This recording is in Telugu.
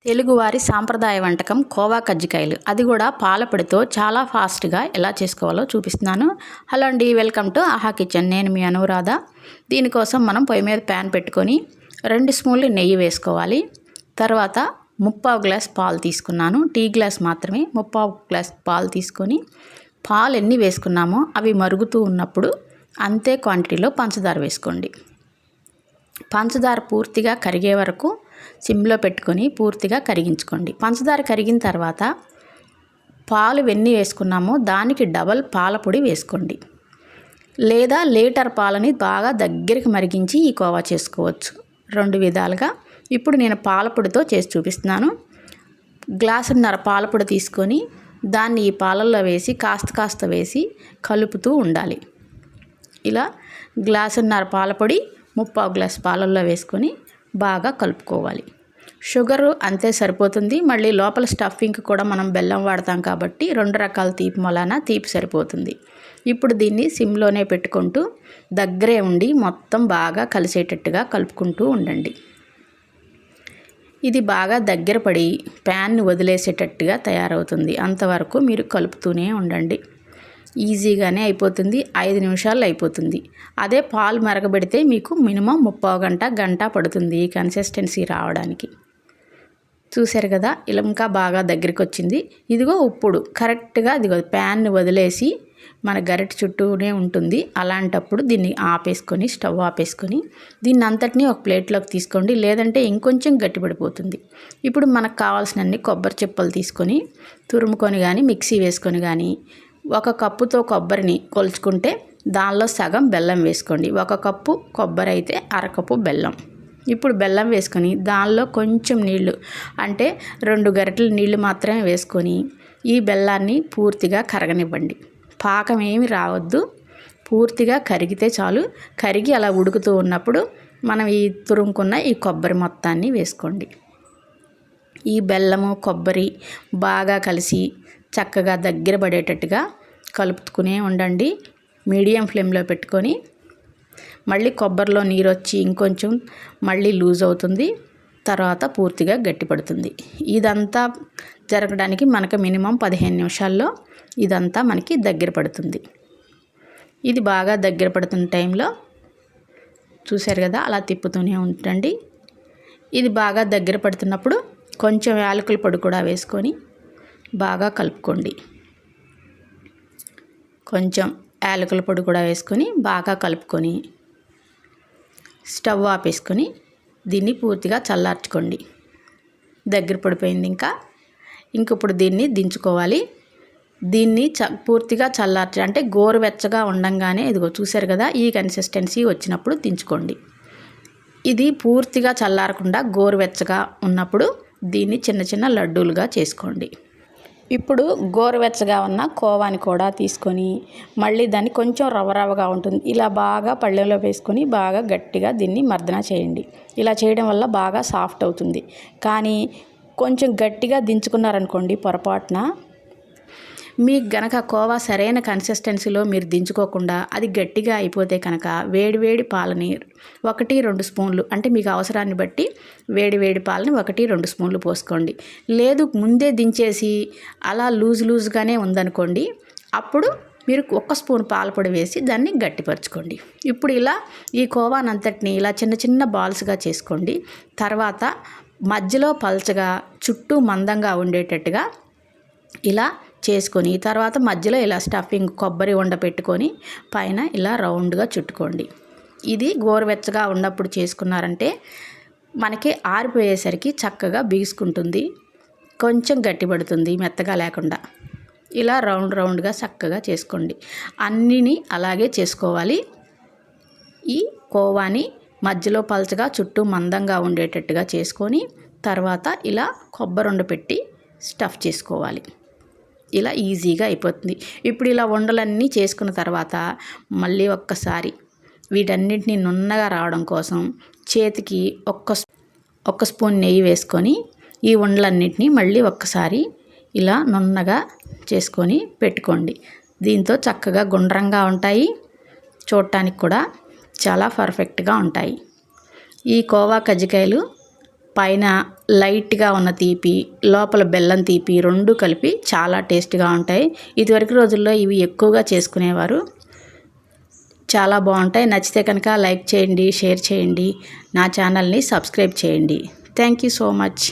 తెలుగువారి సాంప్రదాయ వంటకం కోవా కజ్జికాయలు, అది కూడా పాలపొడితో చాలా ఫాస్ట్గా ఎలా చేసుకోవాలో చూపిస్తున్నాను. హలో అండి, వెల్కమ్ టు ఆహా కిచెన్. నేను మీ అనురాధ. దీనికోసం మనం పొయ్యి మీద ప్యాన్ పెట్టుకొని 2 స్పూన్లు నెయ్యి వేసుకోవాలి. తర్వాత 3/4 గ్లాస్ పాలు తీసుకున్నాను. టీ గ్లాస్ మాత్రమే 3/4 గ్లాస్ పాలు తీసుకొని, పాలు ఎన్ని వేసుకున్నామో అవి మరుగుతూ ఉన్నప్పుడు అంతే క్వాంటిటీలో పంచదార వేసుకోండి. పంచదార పూర్తిగా కరిగే వరకు సిమ్లో పెట్టుకొని పూర్తిగా కరిగించుకోండి. పంచదార కరిగిన తర్వాత పాలు ఎన్ని వేసుకున్నామో దానికి డబల్ పాల పొడి వేసుకోండి. లేదా లీటర్ పాలని బాగా దగ్గరికి మరిగించి ఈ కోవా చేసుకోవచ్చు, 2 విధాలుగా. ఇప్పుడు నేను పాల పొడితో చేసి చూపిస్తున్నాను. గ్లాసున్నర పాల పొడి తీసుకొని దాన్ని ఈ పాలల్లో వేసి కాస్త వేసి కలుపుతూ ఉండాలి. ఇలా గ్లాసున్నర పాల పొడి 3/4 గ్లాస్ పాలల్లో వేసుకొని బాగా కలుపుకోవాలి. షుగరు అంతే సరిపోతుంది. మళ్ళీ లోపల స్టఫింగ్కి కూడా మనం బెల్లం వాడతాం కాబట్టి 2 రకాల తీపి మొలాన తీపి సరిపోతుంది. ఇప్పుడు దీన్ని సిమ్లోనే పెట్టుకుంటూ దగ్గరే ఉండి మొత్తం బాగా కలిసేటట్టుగా కలుపుకుంటూ ఉండండి. ఇది బాగా దగ్గర పడి ప్యాన్ని వదిలేసేటట్టుగా తయారవుతుంది. అంతవరకు మీరు కలుపుతూనే ఉండండి. ఈజీగానే అయిపోతుంది, 5 నిమిషాల్లో అయిపోతుంది. అదే పాలు మరగబెడితే మీకు మినిమం 3/4 గంట పడుతుంది ఈ కన్సిస్టెన్సీ రావడానికి. చూసారు కదా, ఇలా ఇంకా బాగా దగ్గరికి వచ్చింది. ఇదిగో ఇప్పుడు కరెక్ట్గా ఇదిగో ప్యాన్ని వదిలేసి మన గరిటె చుట్టూనే ఉంటుంది. అలాంటప్పుడు దీన్ని ఆపేసుకొని, స్టవ్ ఆపేసుకొని దీన్ని అంతటినీ ఒక ప్లేట్లోకి తీసుకోండి, లేదంటే ఇంకొంచెం గట్టిపడిపోతుంది. ఇప్పుడు మనకు కావాల్సినన్ని కొబ్బరి చిప్పలు తీసుకొని తురుముకొని కానీ మిక్సీ వేసుకొని కానీ, 1 కప్పుతో కొబ్బరిని కొలుచుకుంటే దానిలో సగం బెల్లం వేసుకోండి. 1 కప్పు కొబ్బరి అయితే 1/2 కప్పు బెల్లం. ఇప్పుడు బెల్లం వేసుకొని దానిలో కొంచెం నీళ్లు, అంటే 2 గరిటెల నీళ్లు మాత్రమే వేసుకొని ఈ బెల్లాన్ని పూర్తిగా కరగనివ్వండి. పాకం ఏమి రావద్దు, పూర్తిగా కరిగితే చాలు. కరిగి అలా ఉడుకుతూ ఉన్నప్పుడు మనం ఈ తురుముకున్న ఈ కొబ్బరి మొత్తాన్ని వేసుకోండి. ఈ బెల్లము కొబ్బరి బాగా కలిసి చక్కగా దగ్గర పడేటట్టుగా కలుపుతూనే ఉండండి. మీడియం ఫ్లేమ్లో పెట్టుకొని మళ్ళీ కొబ్బరిలో నీరు వచ్చి ఇంకొంచెం మళ్ళీ లూజ్ అవుతుంది, తర్వాత పూర్తిగా గట్టిపడుతుంది. ఇదంతా జరగడానికి మనకు మినిమం 15 నిమిషాల్లో ఇదంతా మనకి దగ్గర పడుతుంది. ఇది బాగా దగ్గర పడుతున్న టైంలో చూశారు కదా, అలా తిప్పుతూనే ఉండండి. ఇది బాగా దగ్గర పడుతున్నప్పుడు కొంచెం యాలకుల పొడి కూడా వేసుకొని బాగా కలుపుకోండి. కొంచెం యాలకుల పొడి కూడా వేసుకొని బాగా కలుపుకొని స్టవ్ ఆపేసుకొని దీన్ని పూర్తిగా చల్లార్చుకోండి. దగ్గర పడిపోయింది. ఇప్పుడు దీన్ని దించుకోవాలి. దీన్ని పూర్తిగా చల్లార్చి, అంటే గోరువెచ్చగా ఉండంగానే ఇదిగో చూశారు కదా, ఈ కన్సిస్టెన్సీ వచ్చినప్పుడు దించుకోండి. ఇది పూర్తిగా చల్లారకుండా గోరువెచ్చగా ఉన్నప్పుడు దీన్ని చిన్న చిన్న లడ్డూలుగా చేసుకోండి. ఇప్పుడు గోరువెచ్చగా ఉన్న కోవాని కూడా తీసుకొని మళ్ళీ దాన్ని కొంచెం రవ్వగా ఉంటుంది, ఇలా బాగా పళ్ళెంలో వేసుకొని బాగా గట్టిగా దీన్ని మర్దన చేయండి. ఇలా చేయడం వల్ల బాగా సాఫ్ట్ అవుతుంది. కానీ కొంచెం గట్టిగా దించుకున్నారనుకోండి పొరపాటున, మీకు గనక కోవా సరైన కన్సిస్టెన్సీలో మీరు దించుకోకుండా అది గట్టిగా అయిపోతే కనుక వేడివేడి పాలని 1-2 స్పూన్లు, అంటే మీకు అవసరాన్ని బట్టి వేడివేడి పాలని 1-2 స్పూన్లు పోసుకోండి. లేదు ముందే దించేసి అలా లూజ్గానే ఉందనుకోండి, అప్పుడు మీరు 1 స్పూన్ పాలపొడి వేసి దాన్ని గట్టిపరచుకోండి. ఇప్పుడు ఇలా ఈ కోవానంతటిని ఇలా చిన్న చిన్న బాల్స్గా చేసుకోండి. తర్వాత మధ్యలో పల్చగా చుట్టూ మందంగా ఉండేటట్టుగా ఇలా చేసుకొని, తర్వాత మధ్యలో ఇలా స్టఫింగ్ కొబ్బరి ఉండ పెట్టుకొని పైన ఇలా రౌండ్గా చుట్టుకోండి. ఇది గోరువెచ్చగా ఉన్నప్పుడు చేసుకున్నారంటే మనకి ఆరిపోయేసరికి చక్కగా బీసుకుంటుంది, కొంచెం గట్టిపడుతుంది మెత్తగా లేకుండా. ఇలా రౌండ్గా చక్కగా చేసుకోండి. అన్నిని అలాగే చేసుకోవాలి. ఈ కోవాని మధ్యలో పల్చగా చుట్టూ మందంగా ఉండేటట్టుగా చేసుకొని తర్వాత ఇలా కొబ్బరి ఉండ పెట్టి స్టఫ్ చేసుకోవాలి. ఇలా ఈజీగా అయిపోతుంది. ఇప్పుడు ఇలా ఉండలన్నీ చేసుకున్న తర్వాత మళ్ళీ ఒక్కసారి వీటన్నిటిని నున్నగా రావడం కోసం చేతికి 1 స్పూన్ నెయ్యి వేసుకొని ఈ ఉండలన్నిటిని మళ్ళీ ఒక్కసారి ఇలా నున్నగా చేసుకొని పెట్టుకోండి. దీంతో చక్కగా గుండ్రంగా ఉంటాయి, చూడటానికి కూడా చాలా పర్ఫెక్ట్గా ఉంటాయి. ఈ కోవా కజ్జికాయలు పైన లైట్గా ఉన్న తీపి, లోపల బెల్లం తీపి రెండు కలిపి చాలా టేస్ట్గా ఉంటాయి. ఇదివరకు రోజుల్లో ఇవి ఎక్కువగా చేసుకునేవారు. చాలా బాగుంటాయి. నచ్చితే కనుక లైక్ చేయండి, షేర్ చేయండి, నా ఛానల్ని సబ్స్క్రైబ్ చేయండి. Thank you so much.